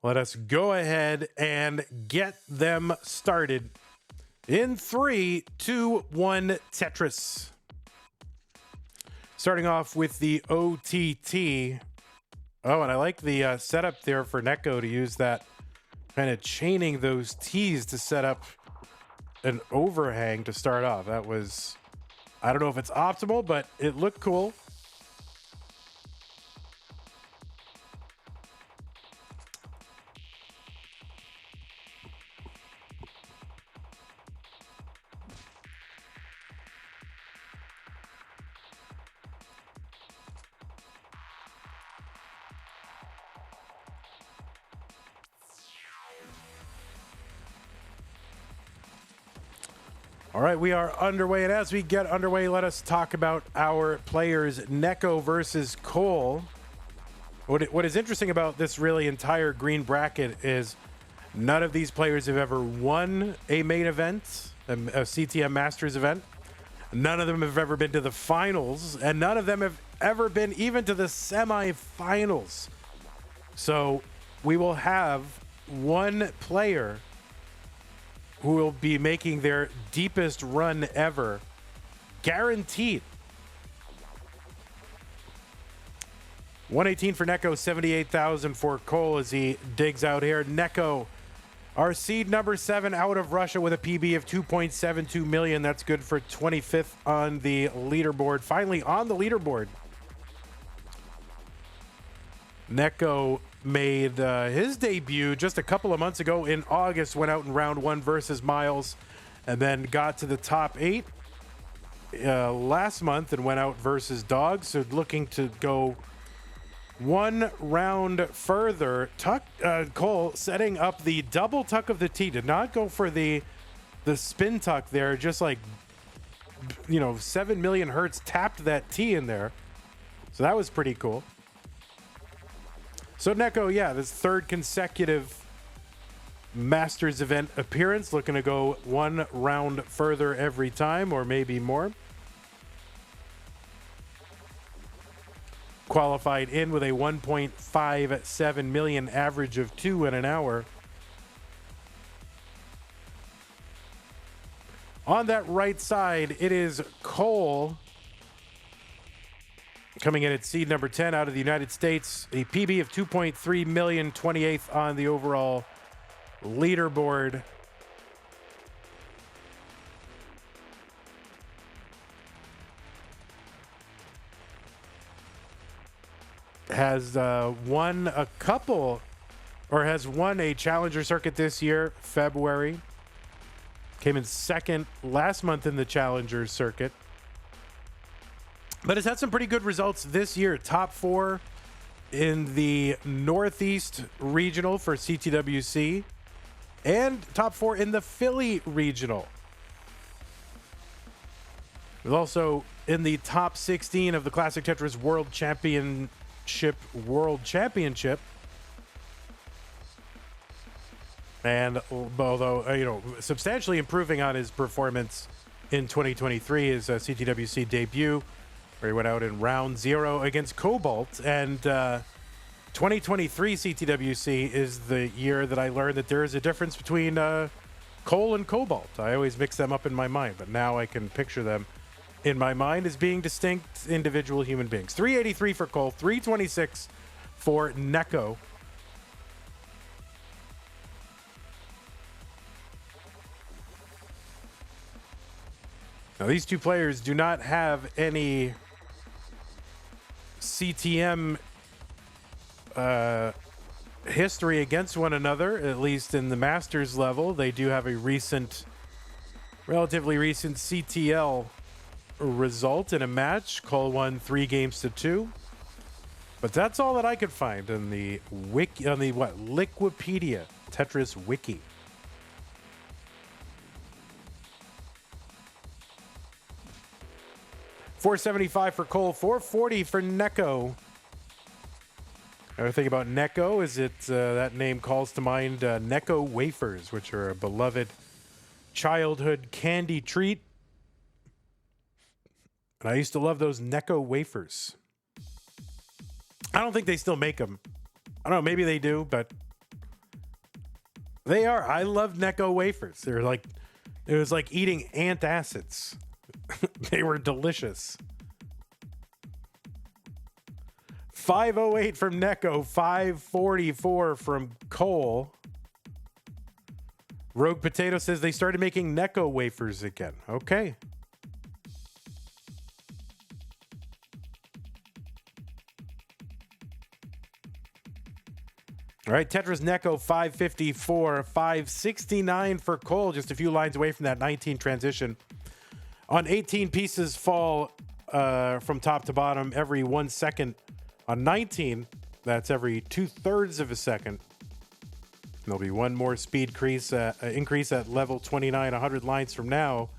Let us go ahead and get them started in 3, 2, 1 Tetris. Starting off with the OTT. Oh, and I like the setup there for Neko to use that kind of chaining those T's to set up an overhang to start off. That was, I don't know if it's optimal, but it looked cool. All right, we are underway, and as we get underway, let us talk about our players. Neko versus Cole. What is interesting about this really entire green bracket is none of these players have ever won a main event, a CTM Masters event. None of them have ever been to the finals, and none of them have ever been even to the semifinals. So we will have one player who will be making their deepest run ever, guaranteed. 118 for Neko, 78,000 for Cole as he digs out here. Neko, our seed number 7 out of Russia with a PB of 2.72 million. That's good for 25th on the leaderboard. Finally on the leaderboard. Neko made his debut just a couple of months ago in August, went out in round 1 versus Miles, and then got to the top 8 last month and went out versus Dog. So looking to go one round further. Cole setting up the double tuck of the T. Did not go for the spin tuck there, just like, 7 million hertz tapped that T in there. So that was pretty cool. So Neko, yeah, this third consecutive Masters event appearance, looking to go one round further every time, or maybe more. Qualified in with a 1.57 million average of 2 in an hour. On that right side, it is Cole, coming in at seed number 10 out of the United States. A PB of 2.3 million, 28th on the overall leaderboard. Has won a couple, or has won a challenger circuit this year, February. Came in second last month in the challenger circuit. But has had some pretty good results this year. Top 4 in the Northeast Regional for CTWC and top 4 in the Philly Regional. Was also in the top 16 of the Classic Tetris World Championship. And although, substantially improving on his performance in 2023, his CTWC debut, where he went out in round 0 against Cobalt. And 2023 CTWC is the year that I learned that there is a difference between Cole and Cobalt. I always mix them up in my mind, but now I can picture them in my mind as being distinct individual human beings. 383 for Cole, 326 for Neko. Now, these two players do not have any CTM history against one another, at least in the Masters level. They do have a relatively recent CTL result in a match. Cole won 3-2. But that's all that I could find on the wiki, on the Liquipedia Tetris wiki. $475 for Cole, $440 for Neko. Another thing about Neko is that name calls to mind Neko wafers, which are a beloved childhood candy treat. And I used to love those Neko wafers. I don't think they still make them. I don't know, maybe they do, but They are. I love Neko wafers. They're like, it was like eating antacids. They were delicious. 508 from Neko, 544 from Cole. Rogue Potato says they started making Neko wafers again. Okay. All right, Tetris Neko 554, 569 for Cole, just a few lines away from that 19 transition. On 18 pieces fall from top to bottom every 1 second. On 19, that's every 2/3 of a second. There'll be one more speed increase at level 29, 100 lines from now,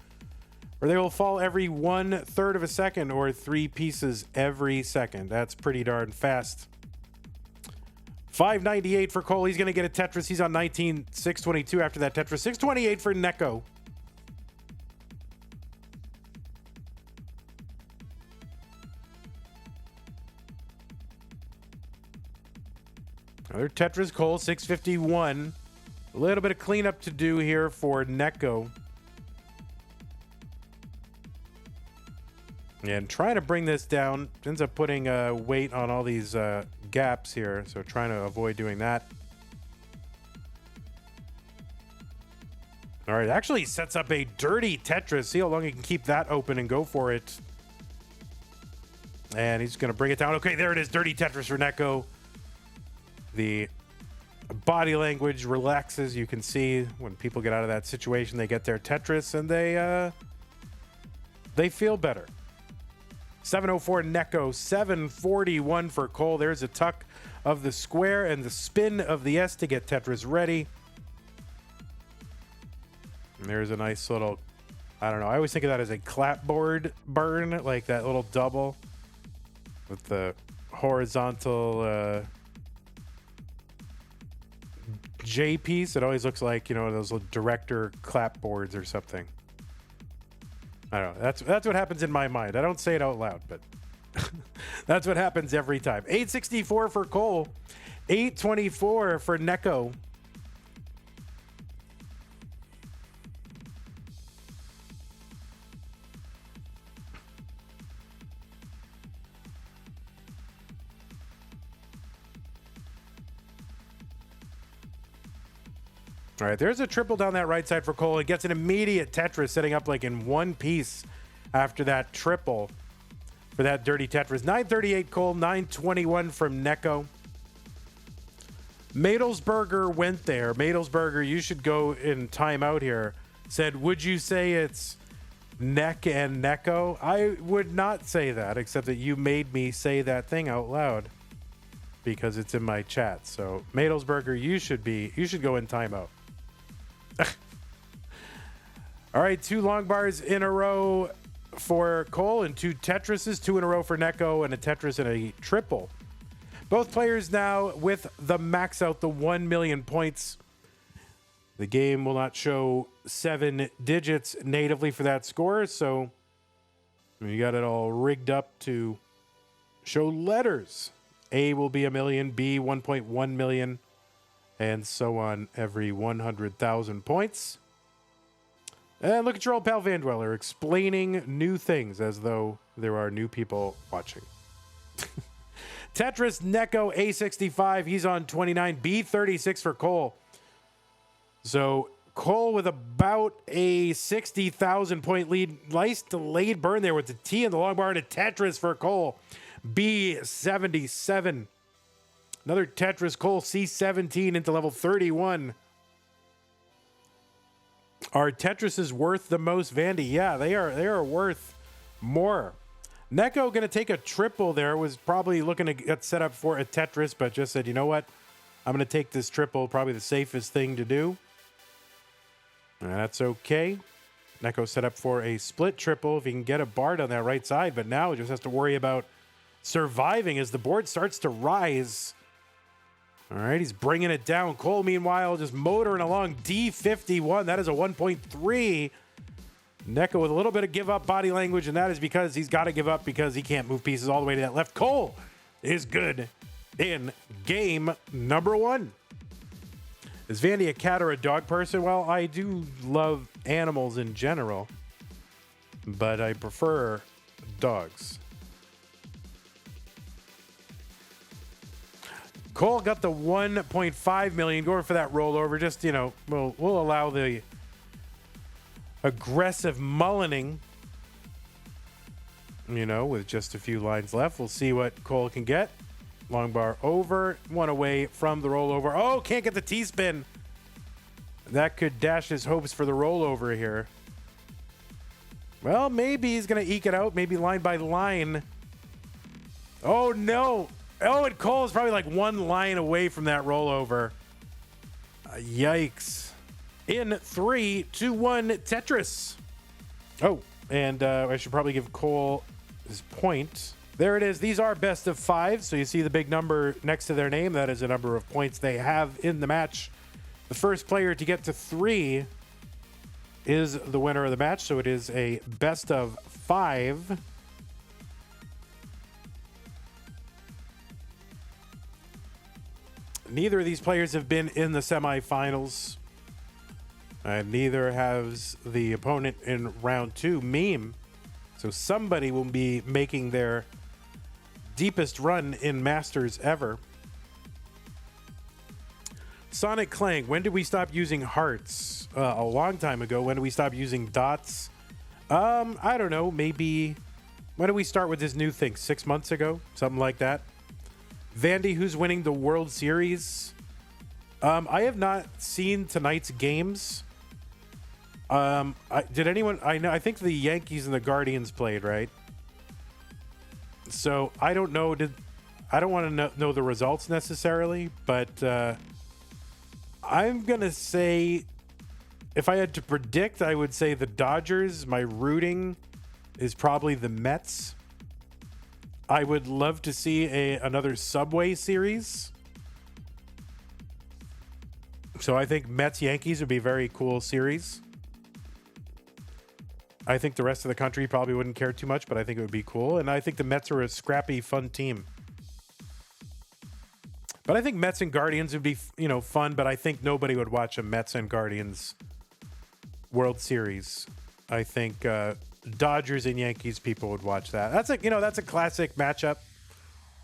where they will fall every 1/3 of a second or 3 pieces every second. That's pretty darn fast. 598 for Cole. He's going to get a Tetris. He's on 19. 622 after that Tetris. 628 for Neko. Another Tetris, Cole. 651. A little bit of cleanup to do here for Neko. And trying to bring this down. Ends up putting weight on all these gaps here. So trying to avoid doing that. All right. Actually sets up a dirty Tetris. See how long he can keep that open and go for it. And he's going to bring it down. Okay, there it is. Dirty Tetris for Neko. The body language relaxes. You can see when people get out of that situation, they get their Tetris and they feel better. 704 Neko, 741 for Cole. There's a tuck of the square and the spin of the S to get Tetris ready. And there's a nice little, I don't know, I always think of that as a clapboard burn, like that little double with the horizontal J piece. It always looks like, you know, those little director clapboards or something. I don't know. That's what happens in my mind. I don't say it out loud, but that's what happens every time. 864 for Cole. 824 for Neko. All right, there's a triple down that right side for Cole. It gets an immediate Tetris, setting up like in one piece after that triple for that dirty Tetris. 938 Cole, 921 from Neko. Madelsberger went there. Madelsberger, you should go in timeout here. Said, would you say it's Neck and Neko? I would not say that, except that you made me say that thing out loud because it's in my chat. So Madelsberger, you should go in timeout. All right, 2 long bars in a row for Cole and 2 Tetrises, 2 in a row for Neko and a Tetris and a triple. Both players now with the max out, the 1 million points. The game will not show 7 digits natively for that score, so you got it all rigged up to show letters. A will be 1 million, B 1.1 million, and so on every 100,000 points. And look at your old pal Vandweller explaining new things as though there are new people watching. Tetris Neko A65, he's on 29, B36 for Cole. So Cole with about a 60,000 point lead. Nice delayed burn there with the T and the long bar and a Tetris for Cole. B77. Another Tetris, Cole C17 into level 31. Are Tetrises worth the most, Vandy? Yeah, they are worth more. Neko going to take a triple there. Was probably looking to get set up for a Tetris, but just said, you know what? I'm going to take this triple. Probably the safest thing to do. And that's okay. Neko set up for a split triple if he can get a Bard on that right side, but now he just has to worry about surviving as the board starts to rise. All right, he's bringing it down. Cole, meanwhile, just motoring along. D51, that is a 1.3. Neko with a little bit of give-up body language, and that is because he's got to give up because he can't move pieces all the way to that left. Cole is good in game number 1. Is Vandy a cat or a dog person? Well, I do love animals in general, but I prefer dogs. Cole got the 1.5 million, going for that rollover. Just, we'll allow the aggressive mullining, with just a few lines left. We'll see what Cole can get. Long bar over, one away from the rollover. Oh, can't get the T-spin. That could dash his hopes for the rollover here. Well, maybe he's going to eke it out, maybe line by line. Oh, no. Oh, and Cole is probably like one line away from that rollover. Yikes. In 3, 2, 1, Tetris. Oh, and I should probably give Cole his point. There it is. These are best of 5. So you see the big number next to their name. That is the number of points they have in the match. The first player to get to 3 is the winner of the match. So it is a best of 5. Neither of these players have been in the semifinals. Neither has the opponent in round 2, Meme. So somebody will be making their deepest run in Masters ever. Sonic Clang, when did we stop using hearts? A long time ago. When did we stop using dots? I don't know. Maybe, when did we start with this new thing? 6 months ago? Something like that. Vandy, who's winning the World Series? I have not seen tonight's games. Did anyone? I think the Yankees and the Guardians played, right? So I don't know. I don't want to know the results necessarily, but I'm gonna say, if I had to predict, I would say the Dodgers. My rooting is probably the Mets. I would love to see another Subway series. So I think Mets-Yankees would be a very cool series. I think the rest of the country probably wouldn't care too much, but I think it would be cool. And I think the Mets are a scrappy, fun team. But I think Mets and Guardians would be, fun, but I think nobody would watch a Mets and Guardians World Series. I think Dodgers and Yankees people would watch that. That's a classic matchup.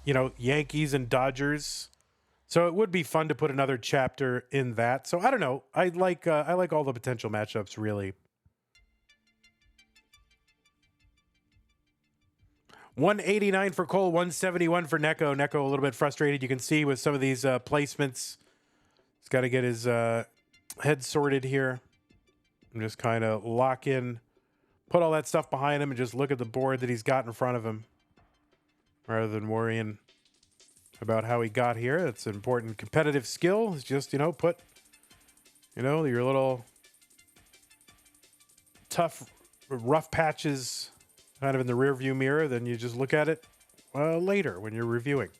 Yankees and Dodgers. So it would be fun to put another chapter in that. So I don't know. I like all the potential matchups, really. 189 for Cole, 171 for Neko. Neko a little bit frustrated. You can see with some of these placements. He's got to get his head sorted here. And just kind of lock in, put all that stuff behind him, and just look at the board that he's got in front of him, rather than worrying about how he got here. It's an important competitive skill. It's just, put, your little tough, rough patches kind of in the rear view mirror. Then you just look at it later when you're reviewing.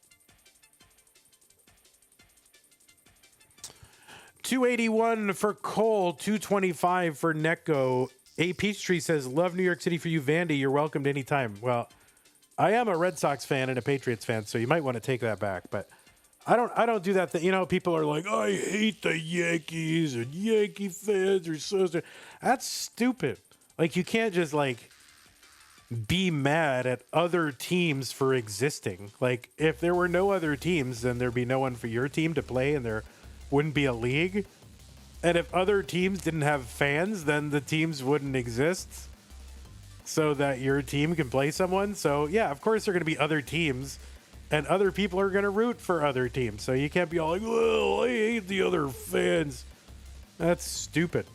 281 for Cole, 225 for Neko. A Peachtree says, love New York City for you, Vandy. You're welcomed anytime. Well, I am a Red Sox fan and a Patriots fan, so you might want to take that back. But I don't do that thing. People are like, I hate the Yankees, and Yankee fans are so stupid. That's stupid. Like, you can't just be mad at other teams for existing. Like, if there were no other teams, then there'd be no one for your team to play, and there wouldn't be a league. And if other teams didn't have fans, then the teams wouldn't exist so that your team can play someone. So yeah, of course there are going to be other teams, and other people are going to root for other teams. So you can't be all like, well, I hate the other fans. That's stupid.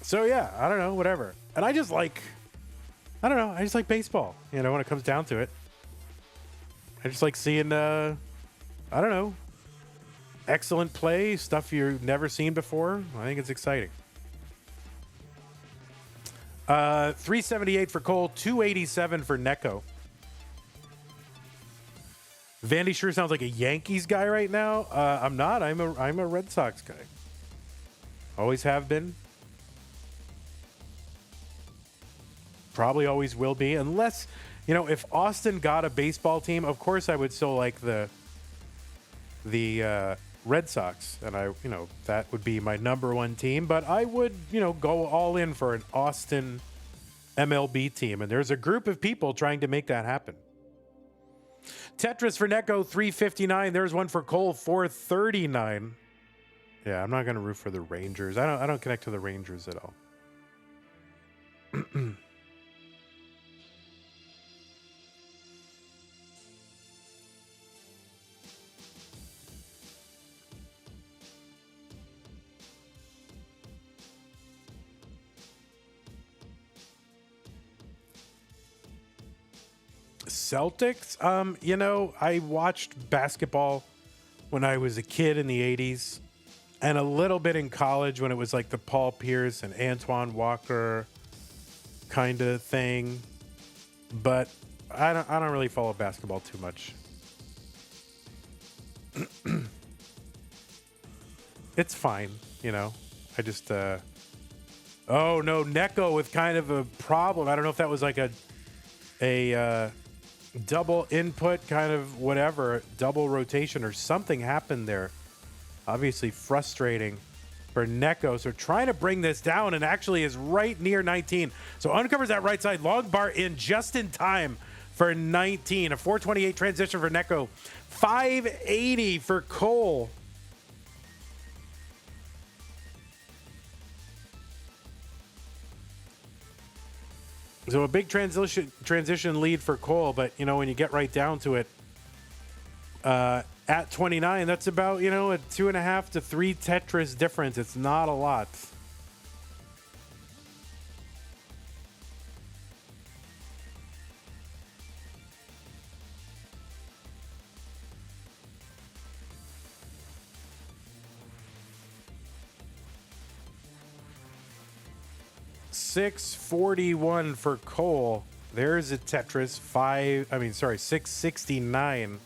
So yeah, I don't know, whatever. And I just like baseball, when it comes down to it. I just like seeing, excellent play, stuff you've never seen before. I think it's exciting. 378 for Cole, 287 for Neko. Vandy sure sounds like a Yankees guy right now. I'm not. I'm a Red Sox guy. Always have been. Probably always will be, unless if Austin got a baseball team. Of course, I would still like the Red Sox, and that would be my number one team, but I would, go all in for an Austin MLB team, and there's a group of people trying to make that happen. Tetris for Neko, 359. There's one for Cole, 439. Yeah, I'm not going to root for the Rangers. I don't connect to the Rangers at all. Celtics? I watched basketball when I was a kid in the 80s and a little bit in college when it was like the Paul Pierce and Antoine Walker kind of thing. But I don't really follow basketball too much. It's fine, I just oh no, Neko with kind of a problem. I don't know if that was like a double input kind of whatever, double rotation or something happened there. Obviously frustrating for Neko. So trying to bring this down and actually is right near 19. So uncovers that right side, long bar in just in time for 19. A 428 transition for Neko. 580 for Cole. So a big transition lead for Cole, but when you get right down to it, at 29, that's about a 2.5 to 3 Tetris difference. It's not a lot. $641 for Cole. There's a Tetris. 669.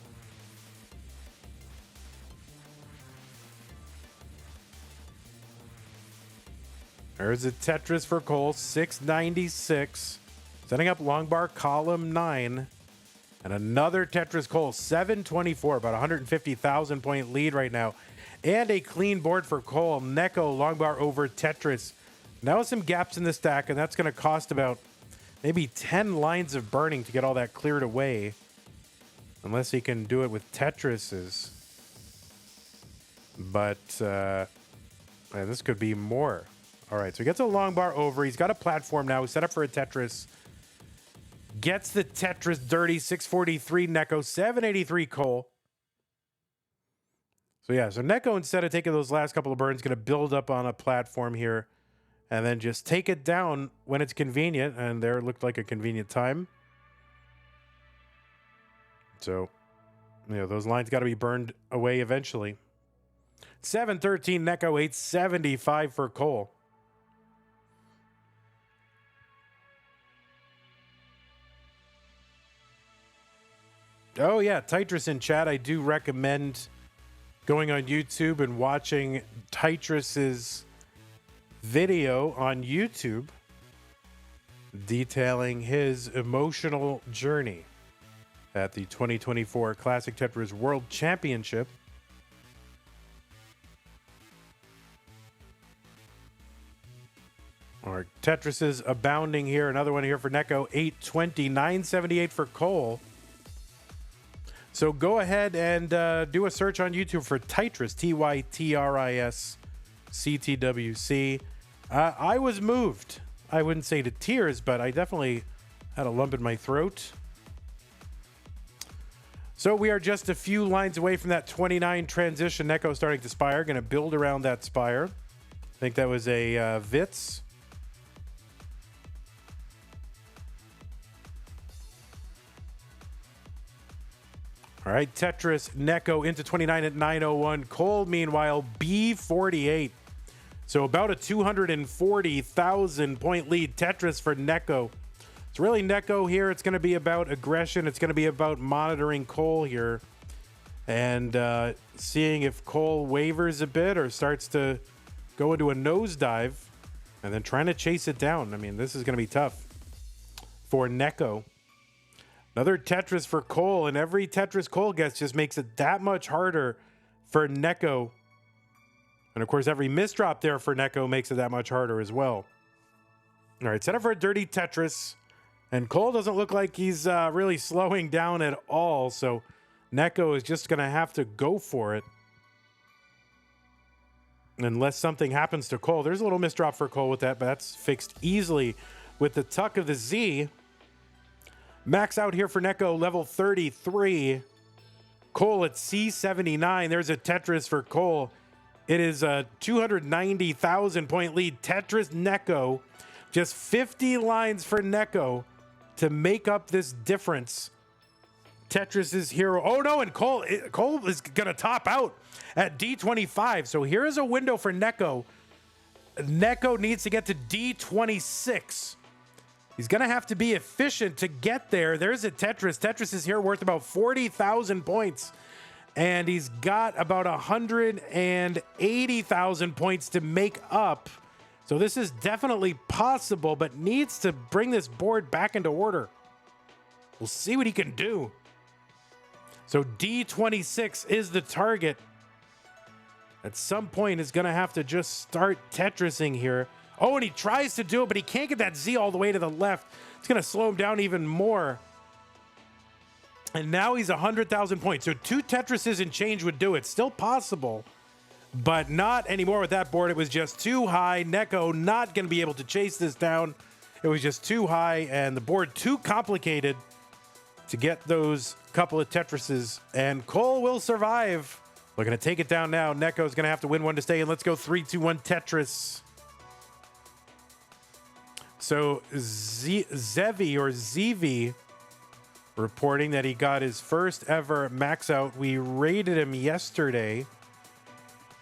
There's a Tetris for Cole. 696. Setting up long bar column 9. And another Tetris Cole. 724. About 150,000 point lead right now. And a clean board for Cole. Neko long bar over Tetris. Now some gaps in the stack, and that's going to cost about maybe 10 lines of burning to get all that cleared away. Unless he can do it with Tetrises. But this could be more. All right, so he gets a long bar over. He's got a platform now. He's set up for a Tetris. Gets the Tetris dirty. 643 Neko, 783 Cole. So Neko, instead of taking those last couple of burns, going to build up on a platform here. And then just take it down when it's convenient. And there looked like a convenient time. So, those lines got to be burned away eventually. 713 Neko, 875 for Cole. Oh, yeah, Tetris in chat. I do recommend going on YouTube and watching Tetris's video on YouTube detailing his emotional journey at the 2024 Classic Tetris World Championship. Our Tetris is abounding here. Another one here for Neko. 820, 978 for Cole. So go ahead and do a search on YouTube for Tetris, Tytris CTWC. I was moved. I wouldn't say to tears, but I definitely had a lump in my throat. So we are just a few lines away from that 29 transition. Neko starting to spire. Going to build around that spire. I think that was a Vitz. All right, Tetris, Neko into 29 at 901. Cole, meanwhile, B48. So about a 240,000 point lead. Tetris for Neko. It's really Neko here. It's going to be about aggression. It's going to be about monitoring Cole here. And seeing if Cole wavers a bit or starts to go into a nosedive. And then trying to chase it down. I mean, this is going to be tough for Neko. Another Tetris for Cole, and every Tetris Cole gets just makes it that much harder for Neko. And of course, every misdrop there for Neko makes it that much harder as well. All right, set up for a dirty Tetris. And Cole doesn't look like he's really slowing down at all. So Neko is just going to have to go for it. Unless something happens to Cole. There's a little misdrop for Cole with that, but that's fixed easily with the tuck of the Z. Max out here for Neko, level 33. Cole at C79. There's a Tetris for Cole. It is a 290,000 point lead. Tetris Neko. Just 50 lines for Neko to make up this difference. Tetris is hero. Oh no, and Cole is going to top out at D25. So here is a window for Neko. Neko needs to get to D26. He's going to have to be efficient to get there. There's a Tetris. Tetris is here worth about 40,000 points. And he's got about 180,000 points to make up. So this is definitely possible, but needs to bring this board back into order. We'll see what he can do. So D26 is the target. At some point, is going to have to just start Tetrising here. Oh, and he tries to do it, but he can't get that Z all the way to the left. It's going to slow him down even more. And now he's 100,000 points. So 2 Tetrises and change would do it. Still possible, but not anymore with that board. It was just too high. Neko not going to be able to chase this down. It was just too high, and the board too complicated to get those couple of Tetrises. And Cole will survive. We're going to take it down now. Neko's going to have to win one to stay, and let's go 3, 2, 1 Tetris. So Zevi or ZV reporting that he got his first ever max out. We rated him yesterday.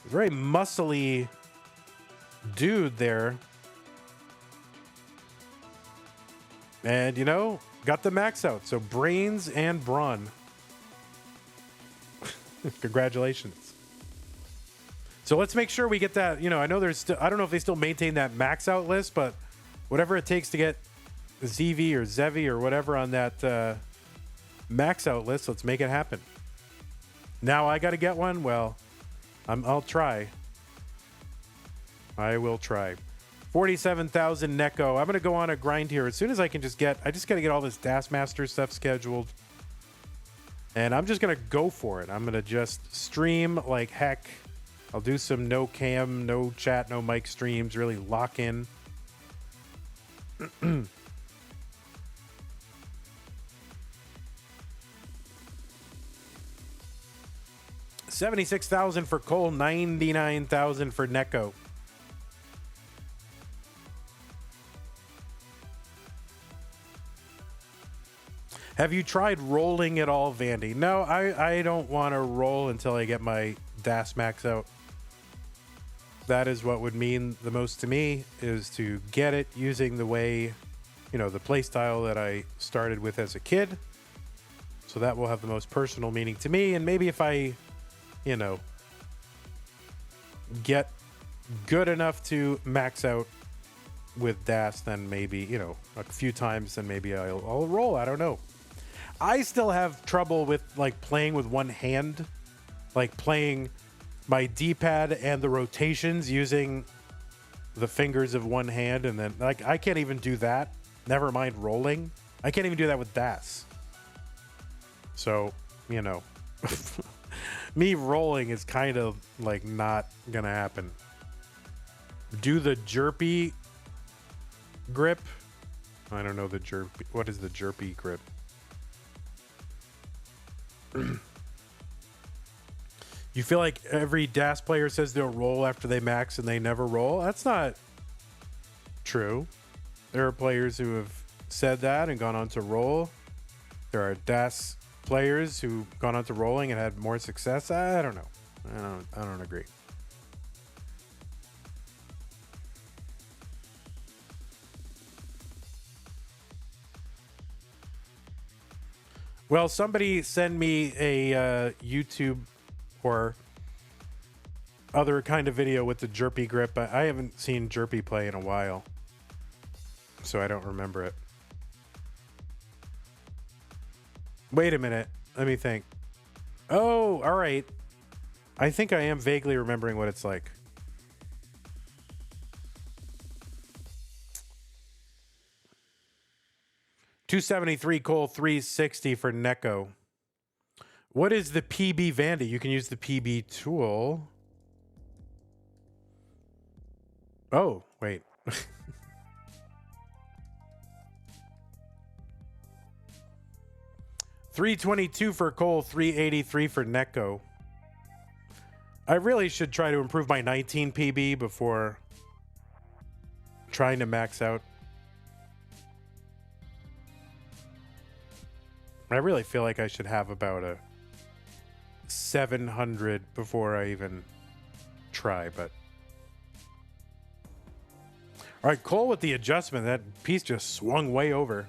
Very muscly dude there. And, you know, got the max out. So brains and brawn. Congratulations. So let's make sure we get that. You know, I know there's still, I don't know if they still maintain that max out list, but whatever it takes to get ZV or Zevi or whatever on that max out list, let's make it happen. Now I got to get one. Well, I'll try. I will try. 47,000 Neko. I'm going to go on a grind here as soon as I can just got to get all this Das Master stuff scheduled. And I'm just going to go for it. I'm going to just stream like heck. I'll do some no cam, no chat, no mic streams, really lock in. 76,000 for Cole, 99,000 for Neko. Have you tried rolling at all, Vandy? No, I don't want to roll until I get my Das Max out. That is what would mean the most to me, is to get it using the way, you know, the play style that I started with as a kid. So that will have the most personal meaning to me. And maybe if I, you know, get good enough to max out with Das, then maybe, you know, a few times, then maybe I'll roll. I don't know. I still have trouble with like playing with one hand, like playing my D-pad and the rotations using the fingers of one hand, and then like I can't even do that. Never mind rolling. I can't even do that with Das. So, you know, me rolling is kind of like not gonna happen. Do the jerpy grip. I don't know the jerpy. What is the jerpy grip? You feel like every Das player says they'll roll after they max and they never roll? That's not true. There are players who have said that and gone on to roll. There are Das players who've gone on to rolling and had more success. I don't know. I don't agree. Well, somebody send me a YouTube or other kind of video with the jerpy grip. I haven't seen jerpy play in a while, so I don't remember it. Wait a minute. Let me think. Oh, all right. I think I am vaguely remembering what it's like. $273 Cole, $360 for Neko. What is the PB Vandy? You can use the PB tool. Oh, wait. $322 for Cole, $383 for Neko. I really should try to improve my 19 PB before trying to max out. I really feel like I should have about a 700 before I even try, but... All right, Cole with the adjustment. That piece just swung way over.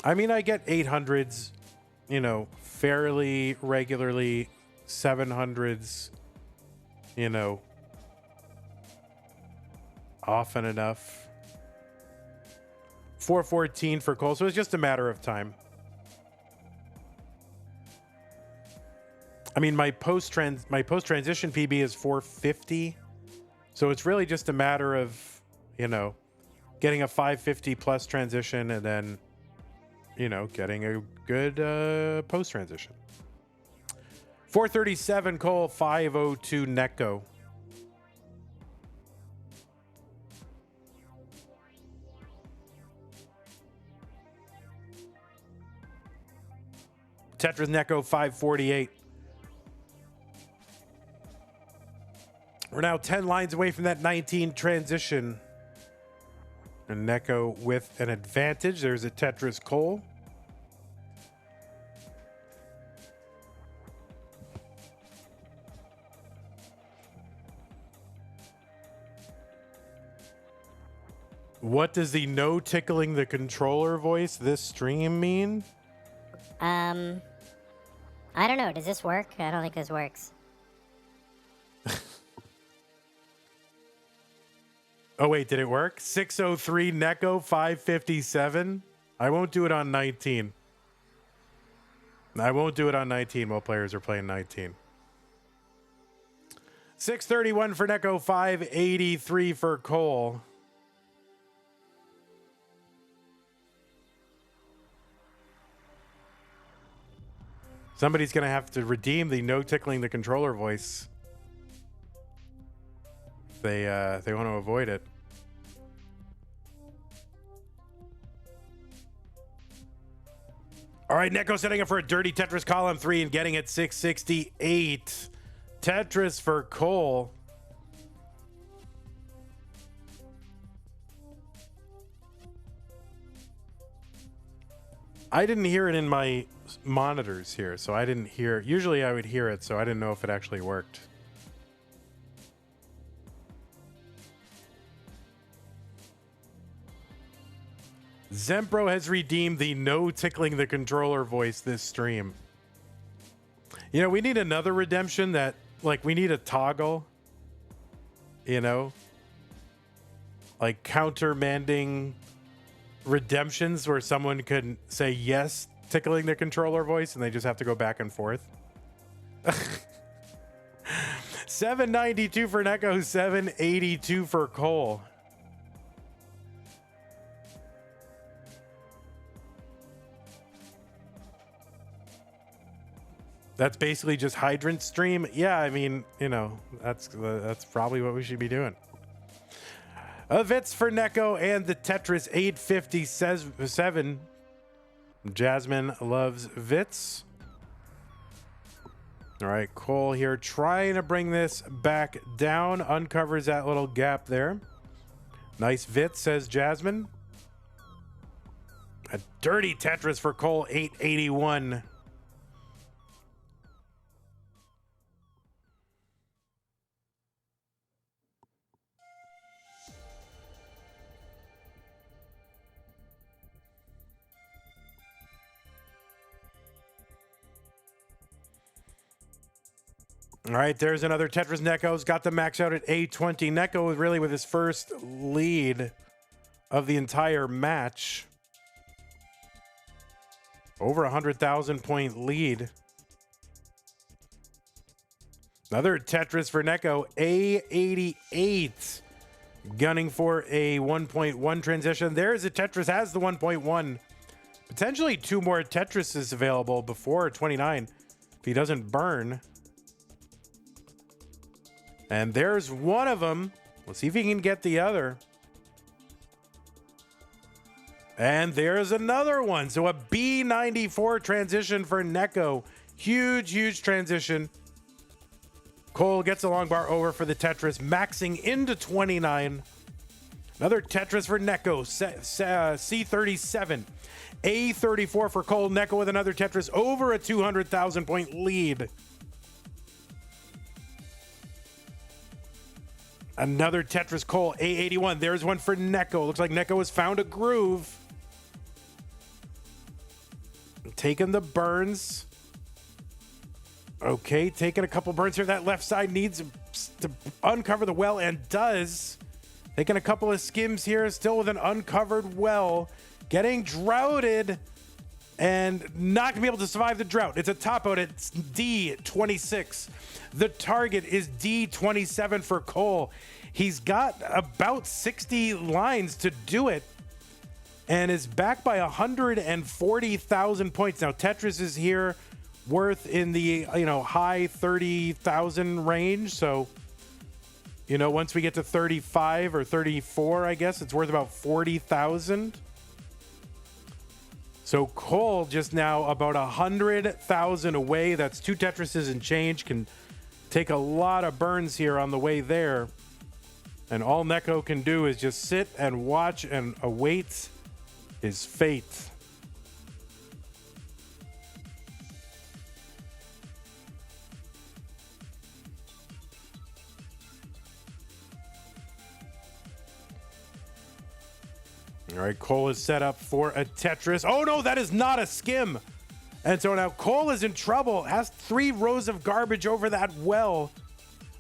I mean, I get 800s, you know, fairly regularly, 700s, you know, often enough. 414 for Cole, so it's just a matter of time. I mean, my post transition PB is 450, so it's really just a matter of, you know, getting a 550 plus transition and then, you know, getting a good post transition. 437 Cole, 502 Neko. Tetris Neko, 548. We're now 10 lines away from that 19 transition. And Neko with an advantage. There's a Tetris Cole. What does the no tickling the controller voice this stream mean? I don't know. Does this work? I don't think this works. Oh, wait, did it work? 603 Neko, 557. I won't do it on 19. I won't do it on 19 while players are playing 19. 631 for Neko, 583 for Cole. Somebody's going to have to redeem the no tickling the controller voice. They want to avoid it. All right, Neko setting up for a dirty Tetris column 3 and getting it 668. Tetris for Cole. I didn't hear it in my monitors here, so I didn't hear. Usually I would hear it, so I didn't know if it actually worked. Zempro has redeemed the no tickling the controller voice this stream. You know, we need another redemption that, like, we need a toggle, you know, like countermanding redemptions where someone could say yes, tickling the controller voice, and they just have to go back and forth. 792 for Neko, 782 for Cole. That's basically just hydrant stream. Yeah, I mean, you know, that's probably what we should be doing. Vits for Neko and the Tetris 857. Jasmine loves Vits. All right, Cole here trying to bring this back down. Uncovers that little gap there. Nice Vits, says Jasmine. A dirty Tetris for Cole, 881. All right, there's another Tetris. Neko's got the max out at 820. Neko really with his first lead of the entire match. Over 100,000 point lead. Another Tetris for Neko. A88. Gunning for a 1.1 transition. There's a Tetris, has the 1.1. Potentially 2 more Tetrises available before 29 if he doesn't burn. And there's one of them. We'll see if he can get the other. And there's another one. So a B94 transition for Neko. Huge, huge transition. Cole gets a long bar over for the Tetris, maxing into 29. Another Tetris for Neko, C37. A34 for Cole. Neko with another Tetris over a 200,000 point lead. Another Tetris Cole, A81. There's one for Neko. Looks like Neko has found a groove. Taking the burns. Okay, taking a couple burns here. That left side needs to uncover the well and does. Taking a couple of skims here, still with an uncovered well. Getting droughted and not gonna be able to survive the drought. It's a top out at D26. The target is D27 for Cole. He's got about 60 lines to do it and is back by 140,000 points. Now Tetris is here worth in the high 30,000 range. So once we get to 35 or 34, I guess it's worth about 40,000. So Cole just now about 100,000 away. That's 2 Tetrises and change. Can take a lot of burns here on the way there. And all Neko can do is just sit and watch and await his fate. All right, Cole is set up for a Tetris. Oh no, that is not a skim. And so now Cole is in trouble. Has 3 rows of garbage over that well.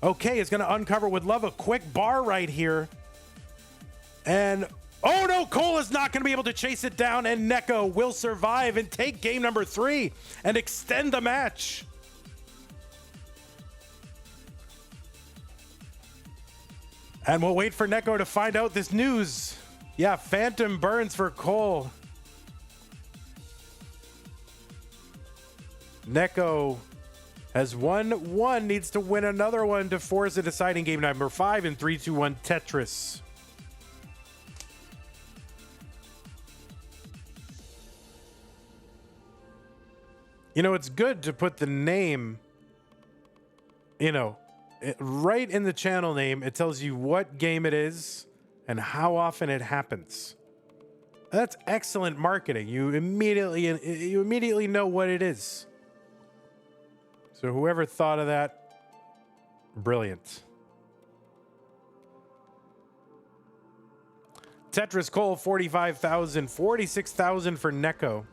Okay, it's going to uncover. Would love a quick bar right here. And oh no, Cole is not going to be able to chase it down, and Neko will survive and take game number 3 and extend the match. And we'll wait for Neko to find out this news. Yeah, phantom burns for Cole. Neko has won one, needs to win another one to force a deciding game number 5 in 3-2-1 Tetris. It's good to put the name, right in the channel name. It tells you what game it is and how often it happens. That's excellent marketing. You immediately know what it is. So whoever thought of that, brilliant. Tetris Cole, 45,000, 46,000 for Neko.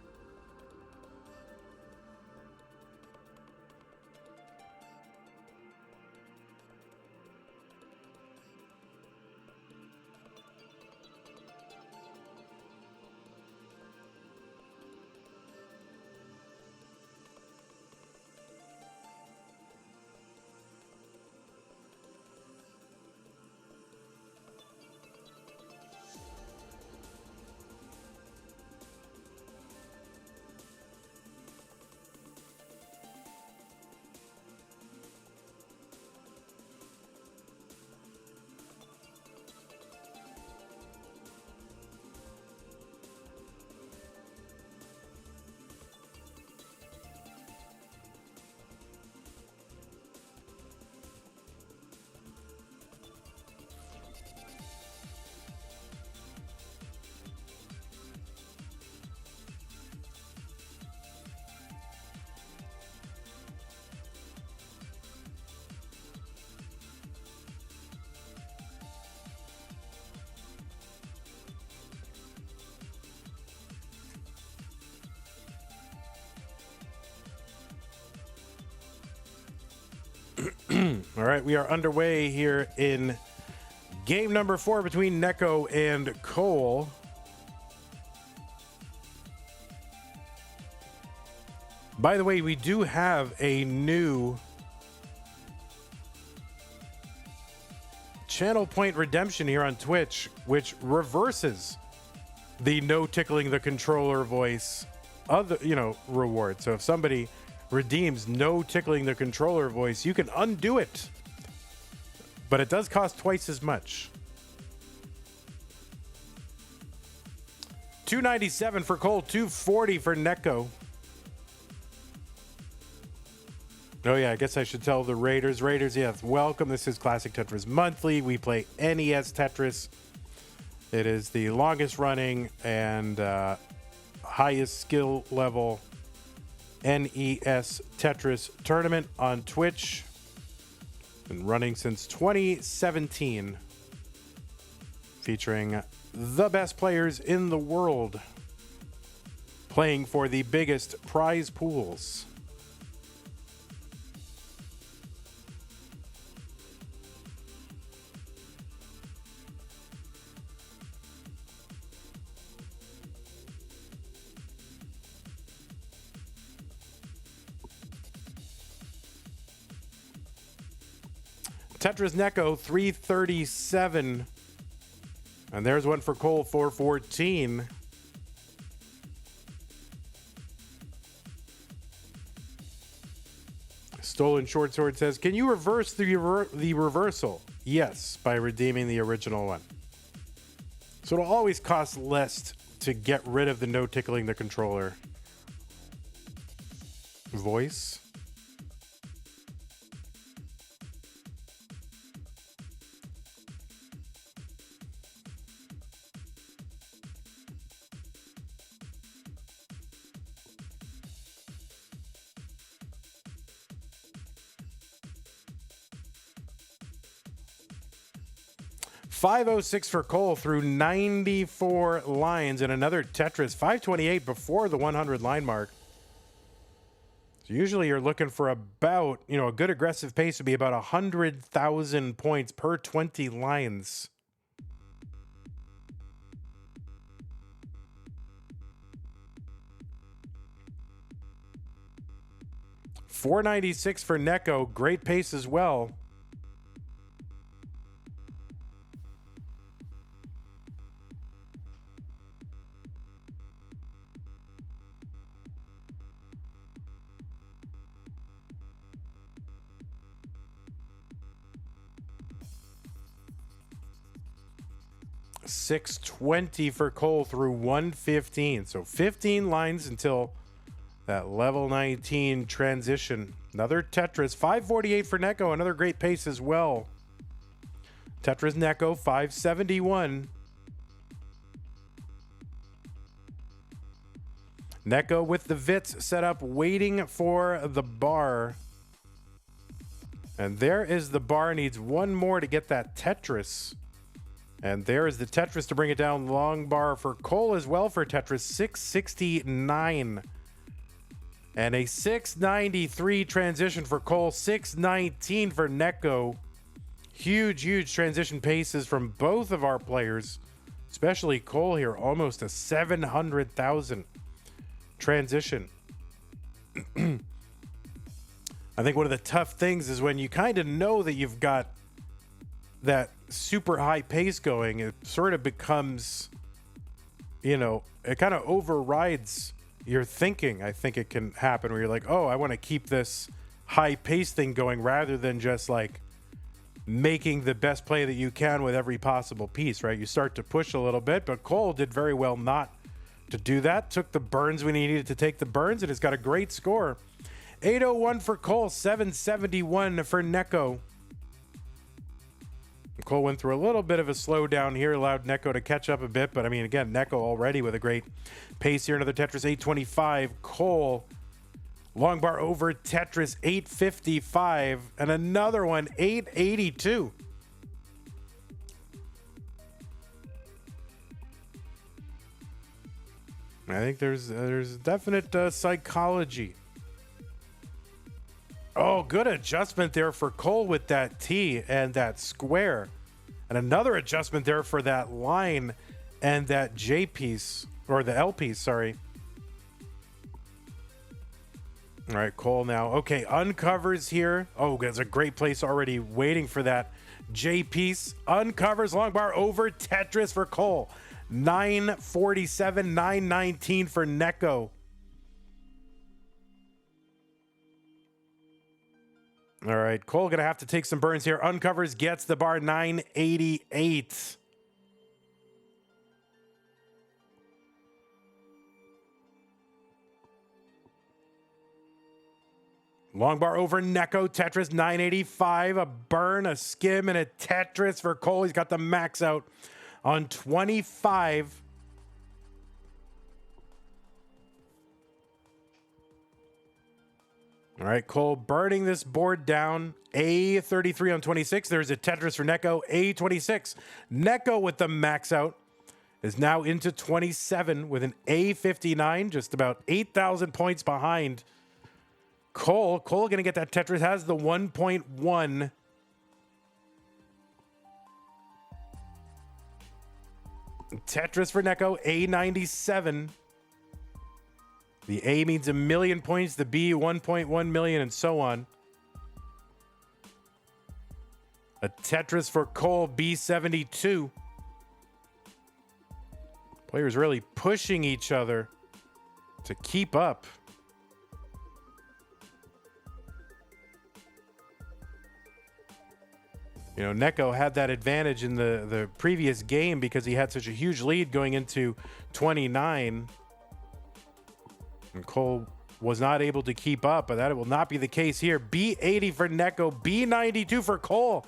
All right, we are underway here in game number 4 between Neko and Cole. By the way, we do have a new channel point redemption here on Twitch, which reverses the no tickling the controller voice other, reward. So if somebody redeems no tickling the controller voice, you can undo it, but it does cost twice as much. $297 for Cole, $240 for Neko. Oh yeah, I guess I should tell the Raiders. Yes, welcome. This is Classic Tetris Monthly. We play NES Tetris. It is the longest running and highest skill level NES Tetris tournament on Twitch. Been running since 2017. Featuring the best players in the world playing for the biggest prize pools. Tetris Neko 337. And there's one for Cole 414. Stolen Short Sword says, can you reverse the reversal? Yes, by redeeming the original one. So it'll always cost less to get rid of the no tickling the controller voice. $506 for Cole through 94 lines and another Tetris. $528 before the 100 line mark. So usually you're looking for about, a good aggressive pace would be about 100,000 points per 20 lines. $496 for Neko. Great pace as well. $620 for Cole through 115. So 15 lines until that level 19 transition. Another Tetris. $548 for Neko. Another great pace as well. Tetris Neko, $571. Neko with the Vits set up, waiting for the bar. And there is the bar. Needs one more to get that Tetris. And there is the Tetris to bring it down. Long bar for Cole as well for Tetris. 669. And a 693 transition for Cole. 619 for Neko. Huge transition paces from both of our players. Especially Cole here. Almost a 700,000 transition. I think one of the tough things is when you kind of know that you've got that super high pace going, it sort of becomes, it kind of overrides your thinking. I think it can happen where you're like, oh, I want to keep this high pace thing going rather than just like making the best play that you can with every possible piece, right? You start to push a little bit, but Cole did very well not to do that. Took the burns when he needed to take the burns, and has got a great score. 801 for Cole, 771 for Neko. Cole went through a little bit of a slowdown here, allowed Neko to catch up a bit. But, I mean, again, Neko already with a great pace here. Another Tetris, 825. Cole, long bar over Tetris, 855. And another one, 882. I think there's definite psychology. Oh, good adjustment there for Cole with that T and that square. And another adjustment there for that line and that J piece, or the L piece, sorry. All right, Cole now. Okay, uncovers here. Oh, that's a great place already waiting for that J piece. Uncovers long bar over Tetris for Cole. 947, 919 for Neko. All right, Cole gonna have to take some burns here. Uncovers, gets the bar, 988. Long bar over Neko. Tetris, 985. A burn, a skim, and a Tetris for Cole. He's got the max out on 25. All right, Cole burning this board down. A33 on 26. There's a Tetris for Neko. A26. Neko with the max out is now into 27 with an A59, just about 8,000 points behind Cole. Cole going to get that Tetris, has the 1.1. Tetris for Neko, A97. The A means 1 million points, the B 1.1 million, and so on. A Tetris for Cole, B72. Players really pushing each other to keep up. You know, Neko had that advantage in the previous game because he had such a huge lead going into 29. And Cole was not able to keep up, but that will not be the case here. B80 for Neko, B92 for Cole.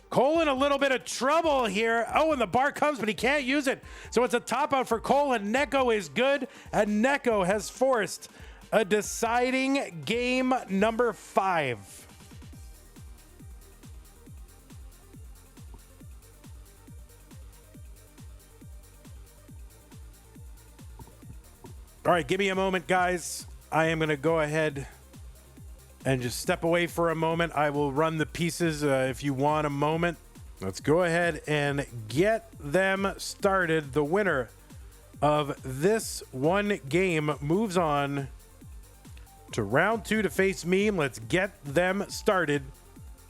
Cole in a little bit of trouble here. Oh, and the bar comes, but he can't use it. So it's a top out for Cole, and Neko is good. And Neko has forced a deciding game number 5. All right, give me a moment, guys. I am going to go ahead and just step away for a moment. I will run the pieces if you want a moment. Let's go ahead and get them started. The winner of this one game moves on to round 2 to face Meme. Let's get them started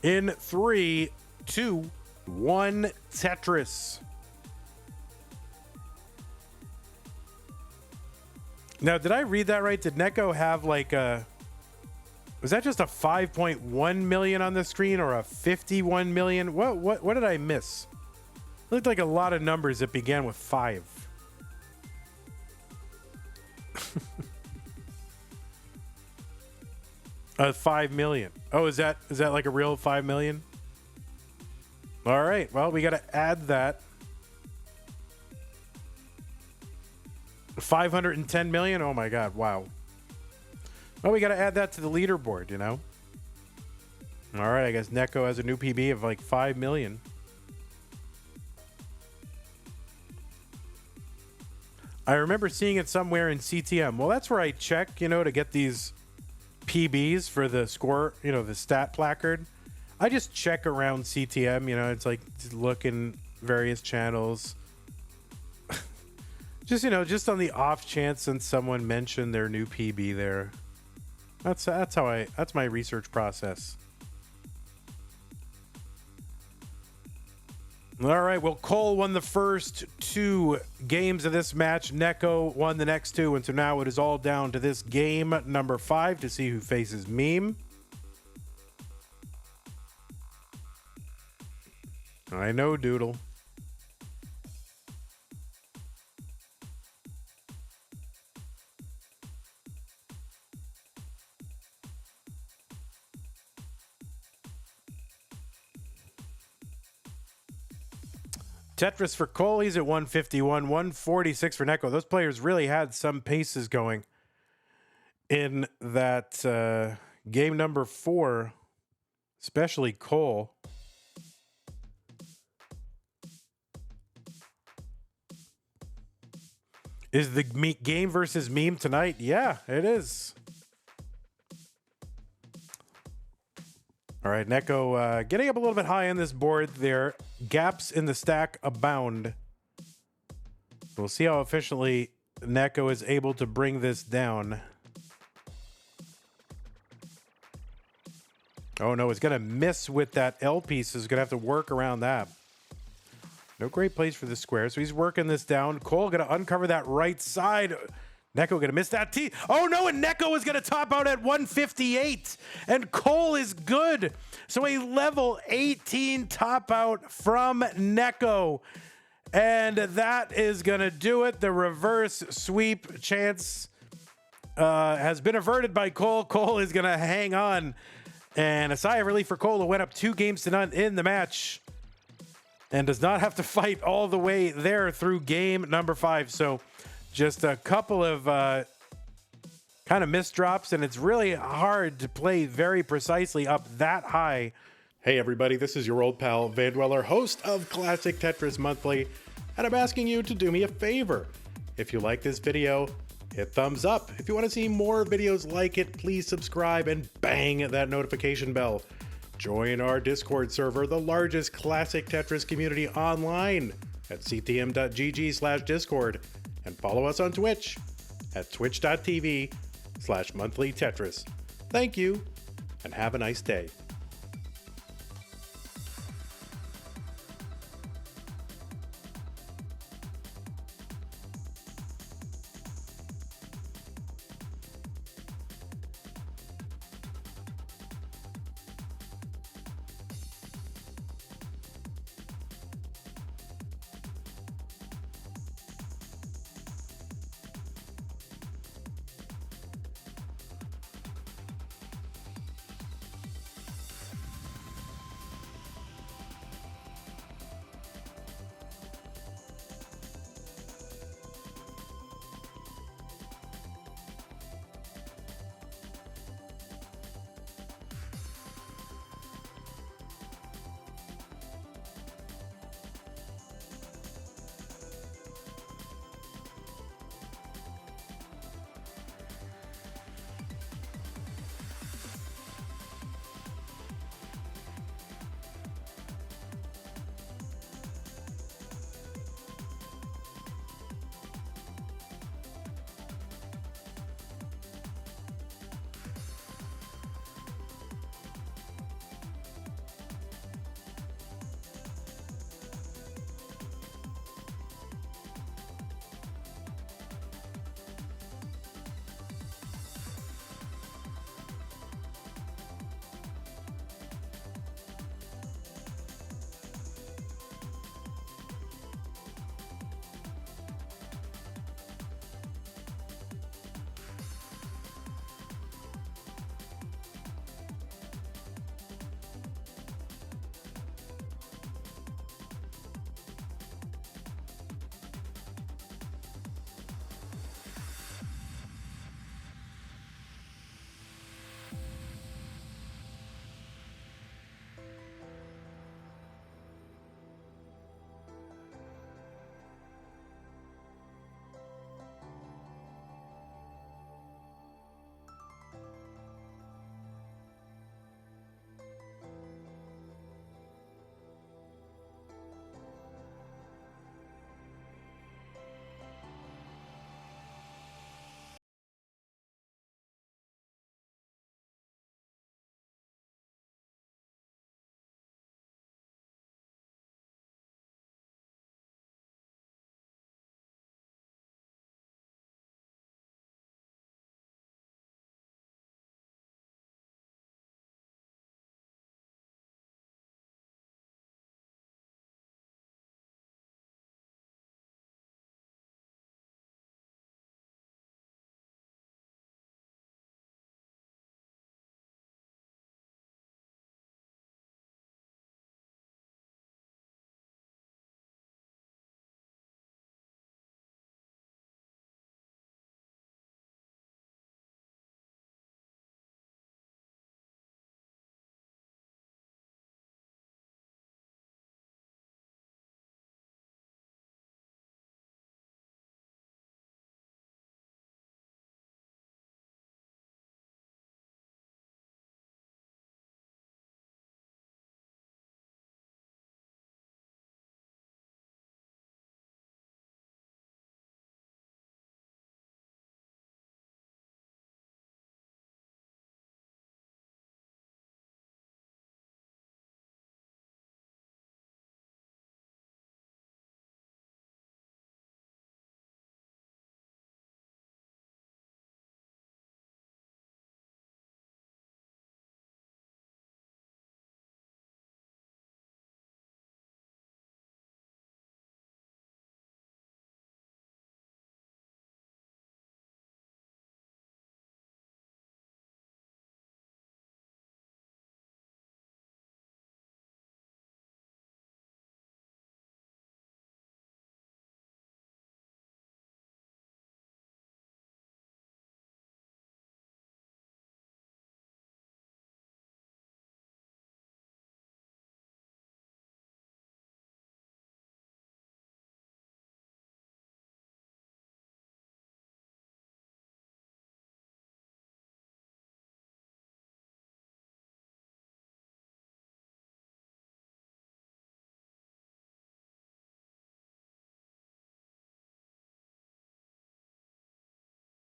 in 3, 2, 1, Tetris. Now, did I read that right? Did Neko have like a... Was that just a 5.1 million on the screen or a 51 million? What did I miss? It looked like a lot of numbers that began with 5. 5 million. Oh, is that like a real 5 million? All right. Well, we got to add that. 510 million. Oh my God. Wow. Well, we got to add that to the leaderboard, you know? All right. I guess Neko has a new PB of like 5 million. I remember seeing it somewhere in CTM. Well, that's where I check, you know, to get these PBs for the score, you know, the stat placard. I just check around CTM, you know, it's like look in various channels. Just, you know, just on the off chance and someone mentioned their new PB there. That's my research process. All right, well, Cole won the first 2 games of this match. Neko won the next 2, and so now it is all down to this game number 5 to see who faces Meme. I know, Doodle. Tetris for Cole, he's at 151, 146 for Neko. Those players really had some paces going in that game number 4, especially Cole. Is the game versus Meme tonight? Yeah, it is. All right, Neko getting up a little bit high on this board there. Gaps in the stack abound. We'll see how efficiently Neko is able to bring this down. Oh no, it's going to miss with that L piece. He's going to have to work around that. No great place for the square, so he's working this down. Cole going to uncover that right side. Neko going to miss that T. Oh no, and Neko is going to top out at 158. And Cole is good. So a level 18 top out from Neko. And that is going to do it. The reverse sweep chance has been averted by Cole. Cole is going to hang on. And a sigh of relief for Cole, who went up 2-0 in the match. And does not have to fight all the way there through game number 5. So just a couple of kind of misdrops, and it's really hard to play very precisely up that high. Hey everybody, this is your old pal Vandweller, host of Classic Tetris Monthly, and I'm asking you to do me a favor. If you like this video, hit thumbs up. If you want to see more videos like it, please subscribe and bang that notification bell. Join our Discord server, the largest classic Tetris community online, at ctm.gg/discord, and follow us on Twitch at twitch.tv/monthlytetris. Thank you, and have a nice day.